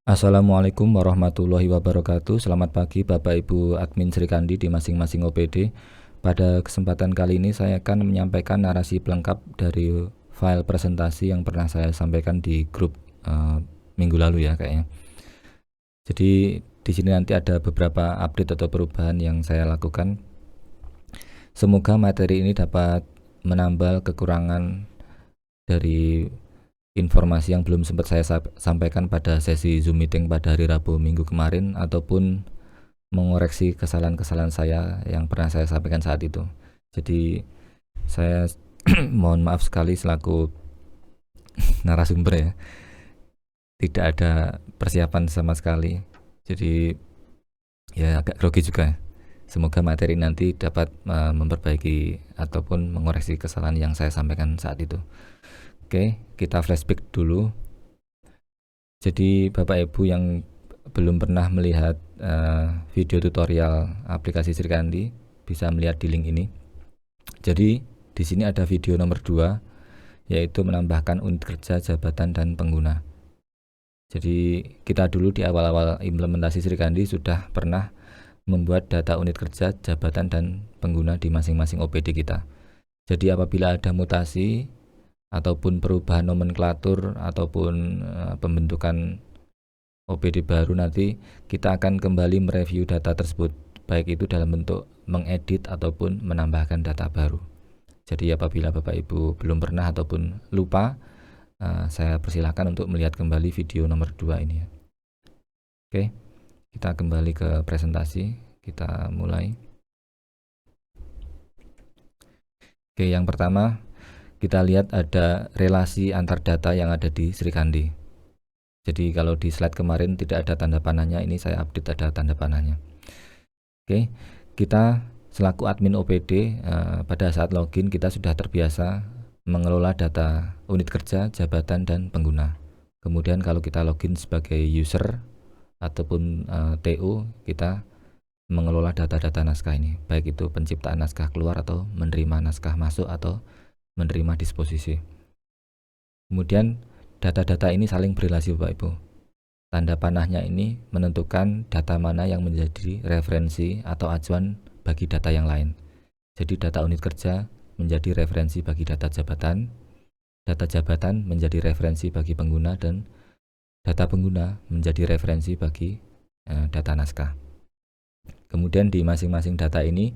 Assalamualaikum warahmatullahi wabarakatuh. Selamat pagi Bapak Ibu admin Sri Kandi di masing-masing OPD. Pada kesempatan kali ini saya akan menyampaikan narasi pelengkap dari file presentasi yang pernah saya sampaikan di grup minggu lalu ya kayaknya. Jadi di sini nanti ada beberapa update atau perubahan yang saya lakukan. Semoga materi ini dapat menambal kekurangan dari informasi yang belum sempat saya sampaikan pada sesi Zoom meeting pada hari Rabu minggu kemarin, ataupun mengoreksi kesalahan-kesalahan saya yang pernah saya sampaikan saat itu. Jadi saya mohon maaf sekali selaku narasumber ya, tidak ada persiapan sama sekali. Jadi ya agak grogi juga. Semoga materi nanti dapat memperbaiki ataupun mengoreksi kesalahan yang saya sampaikan saat itu. Oke, kita flashback dulu. Jadi Bapak Ibu yang belum pernah melihat video tutorial aplikasi Sri Kandi bisa melihat di link ini. Jadi di sini ada video nomor 2, yaitu menambahkan unit kerja, jabatan, dan pengguna. Jadi kita dulu di awal-awal implementasi Sri Kandi sudah pernah membuat data unit kerja, jabatan, dan pengguna di masing-masing OPD kita. Jadi apabila ada mutasi ataupun perubahan nomenklatur ataupun pembentukan OPD baru, nanti kita akan kembali mereview data tersebut, baik itu dalam bentuk mengedit ataupun menambahkan data baru. Jadi apabila Bapak Ibu belum pernah ataupun lupa, saya persilahkan untuk melihat kembali video nomor 2 ini ya. Oke, kita kembali ke presentasi, kita mulai. Oke, yang pertama kita lihat ada relasi antar data yang ada di Sri Kandi. Jadi kalau di slide kemarin tidak ada tanda panahnya, ini saya update ada tanda panahnya. Oke, kita selaku admin OPD pada saat login kita sudah terbiasa mengelola data unit kerja, jabatan, dan pengguna. Kemudian kalau kita login sebagai user ataupun TO, kita mengelola data-data naskah ini, baik itu penciptaan naskah keluar atau menerima naskah masuk atau menerima disposisi. Kemudian data-data ini saling berrelasi Bapak Ibu. Tanda panahnya ini menentukan data mana yang menjadi referensi atau acuan bagi data yang lain. Jadi data unit kerja menjadi referensi bagi data jabatan menjadi referensi bagi pengguna, dan data pengguna menjadi referensi bagi data naskah. Kemudian di masing-masing data ini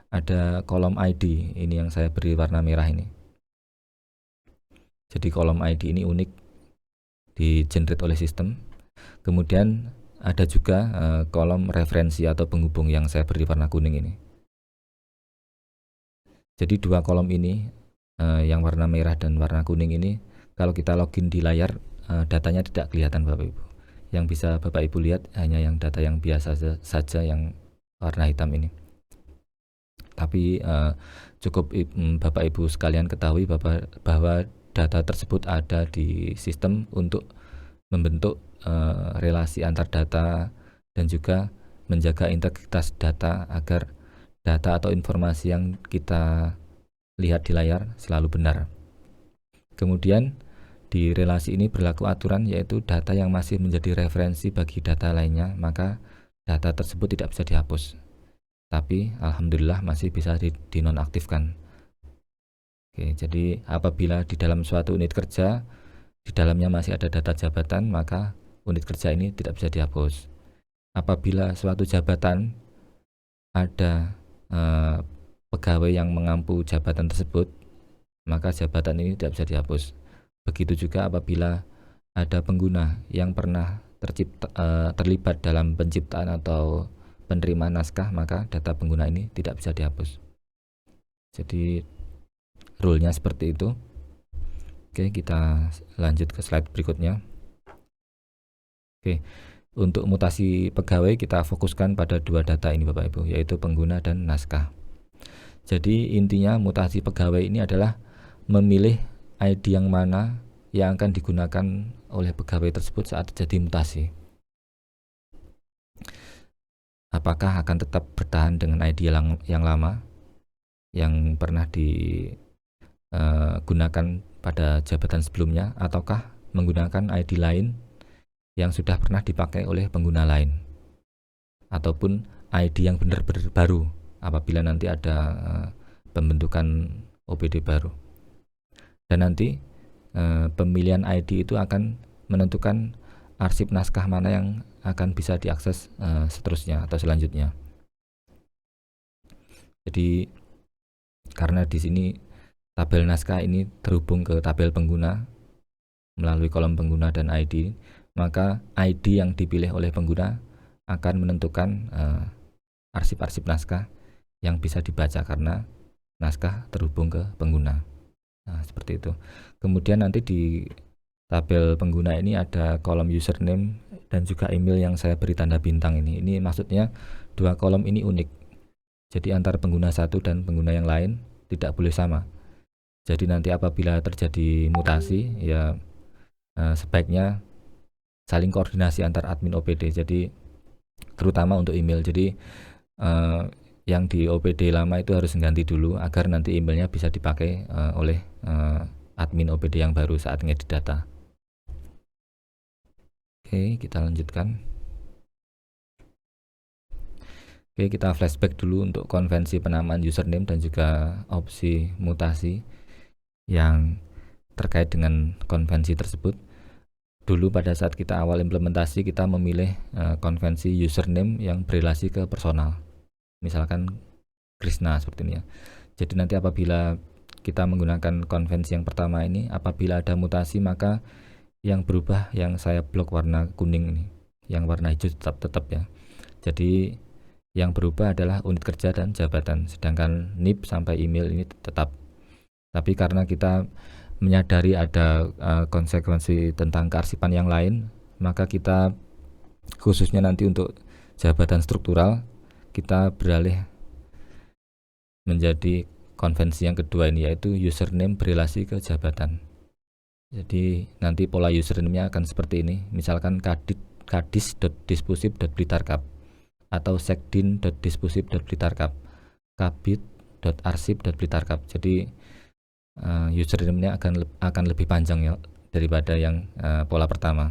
ada kolom ID, ini yang saya beri warna merah ini. Jadi kolom ID ini unik, di-generate oleh sistem. Kemudian ada juga kolom referensi atau penghubung yang saya beri warna kuning ini. Jadi dua kolom ini, yang warna merah dan warna kuning ini, kalau kita login di layar, datanya tidak kelihatan Bapak Ibu. Yang bisa Bapak Ibu lihat hanya yang data yang biasa saja yang warna hitam ini. Tapi cukup Bapak Ibu sekalian ketahui bahwa data tersebut ada di sistem untuk membentuk relasi antar data dan juga menjaga integritas data agar data atau informasi yang kita lihat di layar selalu benar. Kemudian di relasi ini berlaku aturan, yaitu data yang masih menjadi referensi bagi data lainnya, maka data tersebut tidak bisa dihapus. Tapi alhamdulillah masih bisa dinonaktifkan. Oke, jadi apabila di dalam suatu unit kerja di dalamnya masih ada data jabatan, maka unit kerja ini tidak bisa dihapus. Apabila suatu jabatan ada pegawai yang mengampu jabatan tersebut, maka jabatan ini tidak bisa dihapus. Begitu juga apabila ada pengguna yang pernah terlibat dalam penciptaan atau penerimaan naskah, maka data pengguna ini tidak bisa dihapus. Jadi rule-nya seperti itu. Oke, kita lanjut ke slide berikutnya. Oke, untuk mutasi pegawai kita fokuskan pada dua data ini Bapak Ibu, yaitu pengguna dan naskah. Jadi intinya mutasi pegawai ini adalah memilih ID yang mana yang akan digunakan oleh pegawai tersebut saat terjadi mutasi. Apakah akan tetap bertahan dengan ID yang lama yang pernah digunakan pada jabatan sebelumnya, ataukah menggunakan ID lain yang sudah pernah dipakai oleh pengguna lain, ataupun ID yang benar-benar baru apabila nanti ada pembentukan OPD baru. Dan nanti pemilihan ID itu akan menentukan arsip naskah mana yang akan bisa diakses seterusnya atau selanjutnya. Jadi karena di sini tabel naskah ini terhubung ke tabel pengguna melalui kolom pengguna dan ID, maka ID yang dipilih oleh pengguna akan menentukan arsip-arsip naskah yang bisa dibaca karena naskah terhubung ke pengguna. Nah, seperti itu. Kemudian nanti di tabel pengguna ini ada kolom username dan juga email yang saya beri tanda bintang ini. Ini maksudnya dua kolom ini unik. Jadi antara pengguna satu dan pengguna yang lain tidak boleh sama. Jadi nanti apabila terjadi mutasi, ya sebaiknya saling koordinasi antar admin OPD. Jadi terutama untuk email. Jadi yang di OPD lama itu harus ganti dulu agar nanti emailnya bisa dipakai oleh admin OPD yang baru saat ngedit data. Oke, kita lanjutkan. Oke, kita flashback dulu untuk konvensi penamaan username dan juga opsi mutasi yang terkait dengan konvensi tersebut. Dulu pada saat kita awal implementasi, kita memilih konvensi username yang berelasi ke personal. Misalkan Krishna seperti ini ya. Jadi nanti apabila kita menggunakan konvensi yang pertama ini, apabila ada mutasi maka yang berubah yang saya blok warna kuning ini, yang warna hijau tetap ya. Jadi yang berubah adalah unit kerja dan jabatan, sedangkan NIP sampai email ini tetap. Tapi karena kita menyadari ada konsekuensi tentang kearsipan yang lain, maka kita khususnya nanti untuk jabatan struktural kita beralih menjadi konvensi yang kedua ini, yaitu username berelasi ke jabatan. Jadi nanti pola username-nya akan seperti ini, misalkan kadis.dispusip.blitarkap atau sekdin.dispusip.blitarkap, kabit.arsip.blitarkap. Jadi username-nya akan lebih panjang ya daripada yang pola pertama.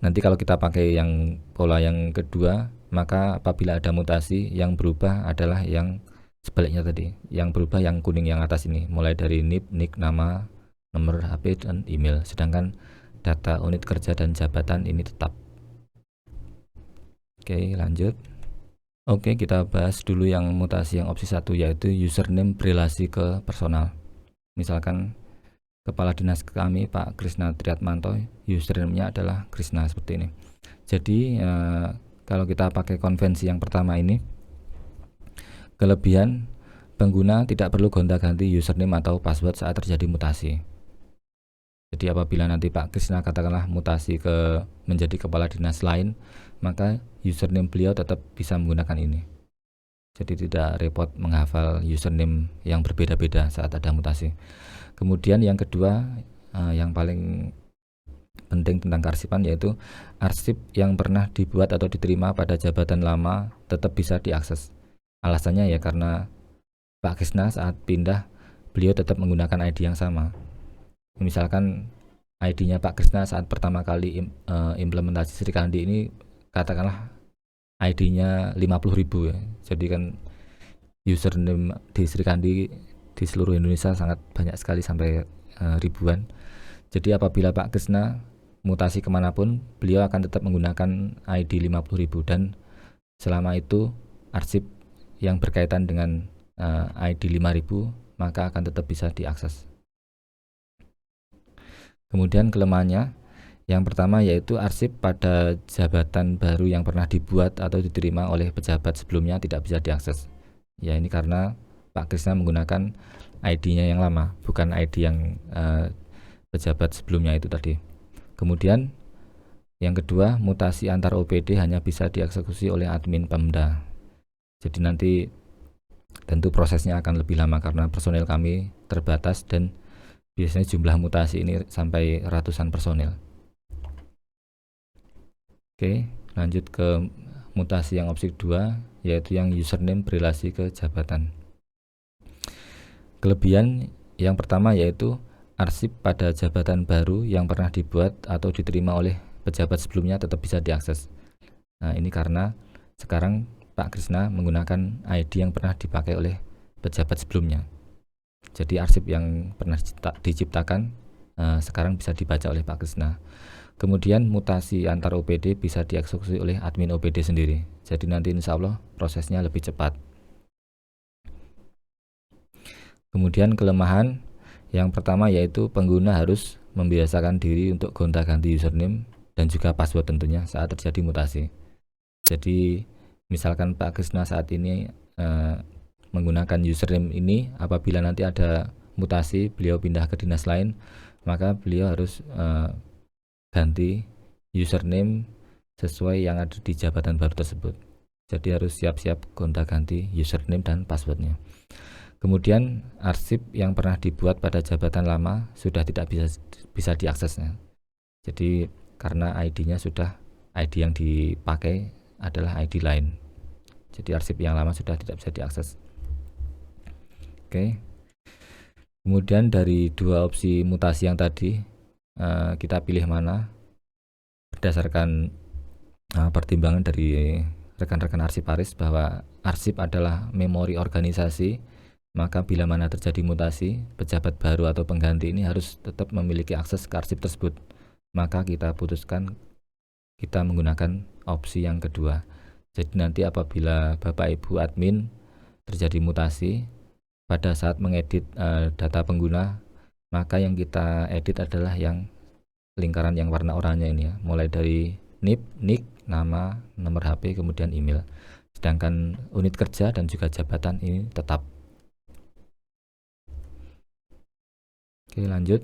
Nanti kalau kita pakai yang pola yang kedua, maka apabila ada mutasi yang berubah adalah yang sebaliknya tadi, yang berubah yang kuning yang atas ini, mulai dari NIP, NIK, nama, nomor HP, dan email, sedangkan data unit kerja dan jabatan ini tetap. Oke, lanjut. Oke, kita bahas dulu yang mutasi yang opsi 1, yaitu username berelasi ke personal. Misalkan Kepala Dinas kami Pak Krishna Triatmanto, username-nya adalah Krishna seperti ini. Jadi kalau kita pakai konvensi yang pertama ini, kelebihan pengguna tidak perlu gonta-ganti username atau password saat terjadi mutasi. Jadi apabila nanti Pak Krishna katakanlah mutasi ke menjadi kepala dinas lain, maka username beliau tetap bisa menggunakan ini. Jadi tidak repot menghafal username yang berbeda-beda saat ada mutasi. Kemudian yang kedua, yang paling penting tentang kearsipan, yaitu arsip yang pernah dibuat atau diterima pada jabatan lama tetap bisa diakses. Alasannya ya karena Pak Krishna saat pindah, beliau tetap menggunakan ID yang sama. Misalkan ID-nya Pak Krishna saat pertama kali implementasi Srikandi ini, katakanlah ID-nya 50.000 ya. Jadi kan username di Srikandi di seluruh Indonesia sangat banyak sekali sampai ribuan. Jadi apabila Pak Krishna mutasi kemanapun, beliau akan tetap menggunakan ID 50.000 dan selama itu arsip yang berkaitan dengan ID 5.000 maka akan tetap bisa diakses. Kemudian kelemahannya, yang pertama yaitu arsip pada jabatan baru yang pernah dibuat atau diterima oleh pejabat sebelumnya tidak bisa diakses. Ya ini karena Pak Krishna menggunakan ID-nya yang lama, bukan ID yang pejabat sebelumnya itu tadi. Kemudian yang kedua, mutasi antar OPD hanya bisa dieksekusi oleh admin Pemda. Jadi nanti tentu prosesnya akan lebih lama karena personel kami terbatas dan biasanya jumlah mutasi ini sampai ratusan personel. Oke, lanjut ke mutasi yang opsi 2, yaitu yang username berelasi ke jabatan. Kelebihan yang pertama yaitu arsip pada jabatan baru yang pernah dibuat atau diterima oleh pejabat sebelumnya tetap bisa diakses. Nah, ini karena sekarang Pak Krisna menggunakan ID yang pernah dipakai oleh pejabat sebelumnya. Jadi arsip yang pernah diciptakan sekarang bisa dibaca oleh Pak Krisna. Kemudian mutasi antar OPD bisa dieksekusi oleh admin OPD sendiri. Jadi nanti insya Allah prosesnya lebih cepat. Kemudian kelemahan yang pertama yaitu pengguna harus membiasakan diri untuk gonta-ganti username dan juga password tentunya saat terjadi mutasi. Jadi misalkan Pak Krisna saat ini menggunakan username ini, apabila nanti ada mutasi beliau pindah ke dinas lain, maka beliau harus ganti username sesuai yang ada di jabatan baru tersebut. Jadi harus siap-siap gonta-ganti username dan passwordnya. Kemudian arsip yang pernah dibuat pada jabatan lama sudah tidak bisa diaksesnya. Jadi karena ID-nya sudah ID yang dipakai adalah ID lain. Jadi arsip yang lama sudah tidak bisa diakses. Oke. Kemudian dari dua opsi mutasi yang tadi kita pilih mana berdasarkan pertimbangan dari rekan-rekan arsiparis bahwa arsip adalah memori organisasi. Maka bila mana terjadi mutasi, pejabat baru atau pengganti ini harus tetap memiliki akses ke arsip tersebut. Maka kita putuskan kita menggunakan opsi yang kedua. Jadi nanti apabila Bapak Ibu admin terjadi mutasi pada saat mengedit data pengguna, maka yang kita edit adalah yang lingkaran yang warna oranye ini ya, mulai dari NIP, NIK, nama, nomor HP, kemudian email. Sedangkan unit kerja dan juga jabatan ini tetap. Oke, lanjut.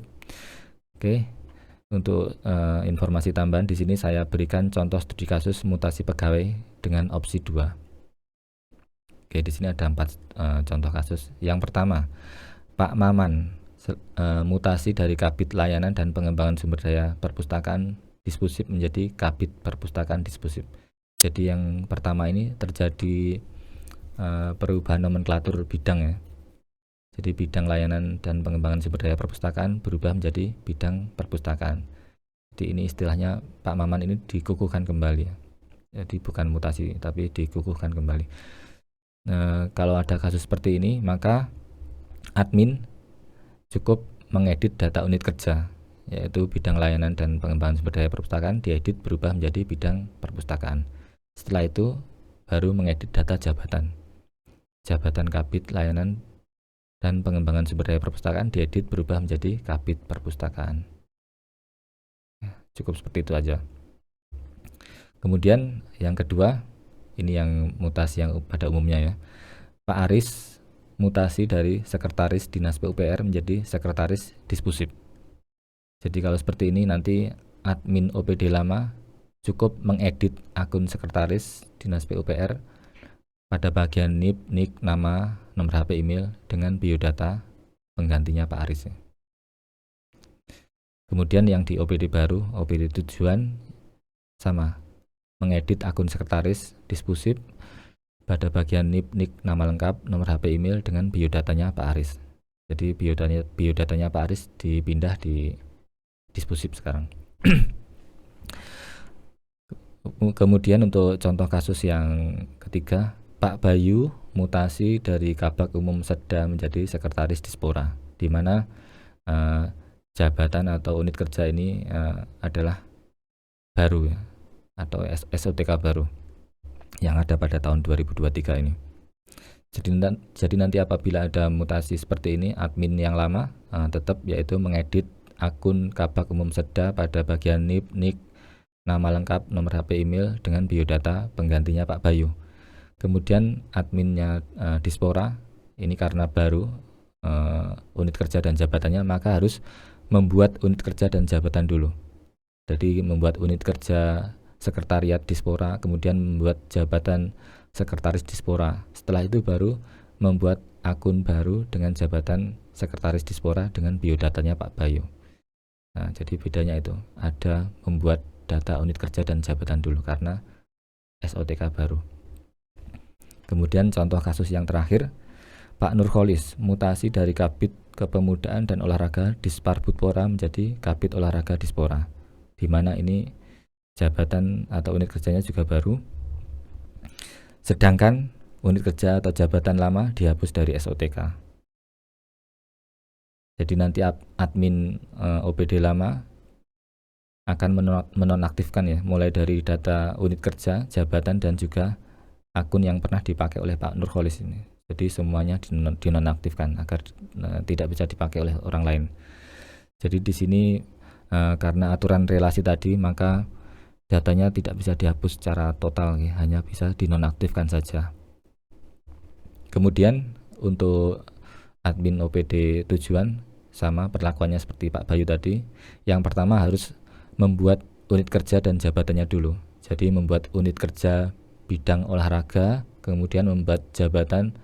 Oke, untuk informasi tambahan di sini saya berikan contoh studi kasus mutasi pegawai dengan opsi 2. Oke, di sini ada 4 contoh kasus. Yang pertama, Pak Maman mutasi dari Kabid Layanan dan Pengembangan Sumber Daya Perpustakaan Dispusip menjadi Kabid Perpustakaan Dispusip. Jadi yang pertama ini terjadi perubahan nomenklatur bidang ya. Jadi bidang layanan dan pengembangan sumber daya perpustakaan berubah menjadi bidang perpustakaan. Jadi ini istilahnya Pak Maman ini dikukuhkan kembali ya. Jadi bukan mutasi tapi dikukuhkan kembali. Kalau ada kasus seperti ini maka admin cukup mengedit data unit kerja, yaitu bidang layanan dan pengembangan sumber daya perpustakaan diedit berubah menjadi bidang perpustakaan. Setelah itu baru mengedit data jabatan. Jabatan Kabid Layanan dan Pengembangan Sumber Daya Perpustakaan diedit berubah menjadi Kabid Perpustakaan. Cukup seperti itu aja. Kemudian yang kedua, ini yang mutasi yang pada umumnya ya. Pak Aris mutasi dari Sekretaris Dinas PUPR menjadi Sekretaris Dispusip. Jadi kalau seperti ini nanti admin OPD lama cukup mengedit akun Sekretaris Dinas PUPR pada bagian NIP, NIK, nama, nomor HP, email dengan biodata penggantinya Pak Aris. Kemudian yang di OPD baru, OPD tujuan sama, mengedit akun sekretaris Dispusip pada bagian NIP, NIK, nama lengkap, nomor HP, email dengan biodatanya Pak Aris. Jadi biodatanya Pak Aris dipindah di Dispusip sekarang. Kemudian untuk contoh kasus yang ketiga, Pak Bayu mutasi dari Kabag Umum Seda menjadi Sekretaris Dispora, di mana jabatan atau unit kerja ini adalah baru ya, atau SOTK baru yang ada pada tahun 2023 ini. Jadi nanti apabila ada mutasi seperti ini, admin yang lama tetap yaitu mengedit akun Kabag Umum Seda pada bagian NIP, NIK, nama lengkap, nomor HP, email dengan biodata penggantinya Pak Bayu. Kemudian adminnya Dispora ini karena baru unit kerja dan jabatannya, maka harus membuat unit kerja dan jabatan dulu. Jadi membuat unit kerja sekretariat Dispora, kemudian membuat jabatan sekretaris Dispora. Setelah itu baru membuat akun baru dengan jabatan sekretaris Dispora dengan biodatanya Pak Bayu. Nah, jadi bedanya itu ada membuat data unit kerja dan jabatan dulu karena SOTK baru. Kemudian contoh kasus yang terakhir, Pak Nurholis mutasi dari Kabid Kepemudaan dan Olahraga Disparbudpora menjadi Kabid Olahraga Dispora, di mana ini jabatan atau unit kerjanya juga baru. Sedangkan unit kerja atau jabatan lama dihapus dari SOTK. Jadi nanti admin OPD lama akan menonaktifkan ya, mulai dari data unit kerja, jabatan, dan juga akun yang pernah dipakai oleh Pak Nurholis ini. Jadi semuanya dinonaktifkan agar tidak bisa dipakai oleh orang lain. Jadi di sini karena aturan relasi tadi, maka datanya tidak bisa dihapus secara total ya, hanya bisa dinonaktifkan saja. Kemudian untuk admin OPD tujuan sama perlakuannya seperti Pak Bayu tadi. Yang pertama harus membuat unit kerja dan jabatannya dulu. Jadi membuat unit kerja bidang olahraga, kemudian membuat jabatan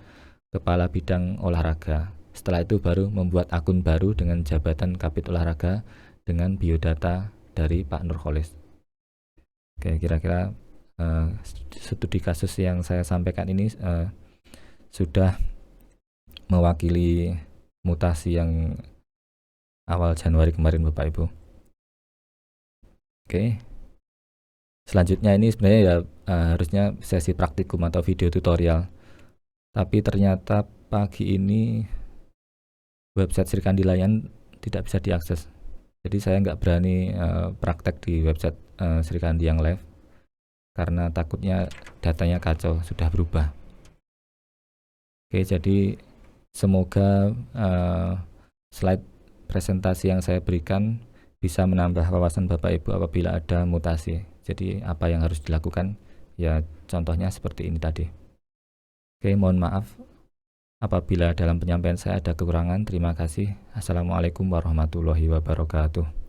kepala bidang olahraga. Setelah itu baru membuat akun baru dengan jabatan Kabid Olahraga dengan biodata dari Pak Nurholis. Oke, kira-kira studi kasus yang saya sampaikan ini sudah mewakili mutasi yang awal Januari kemarin Bapak Ibu. Oke. Selanjutnya ini sebenarnya ya harusnya sesi praktikum atau video tutorial. Tapi ternyata pagi ini website Srikandi Layan tidak bisa diakses. Jadi saya nggak berani praktek di website Srikandi yang live karena takutnya datanya kacau, sudah berubah. Oke, jadi semoga slide presentasi yang saya berikan bisa menambah wawasan Bapak Ibu apabila ada mutasi. Jadi apa yang harus dilakukan? Ya contohnya seperti ini tadi. Oke, mohon maaf apabila dalam penyampaian saya ada kekurangan. Terima kasih. Assalamualaikum warahmatullahi wabarakatuh.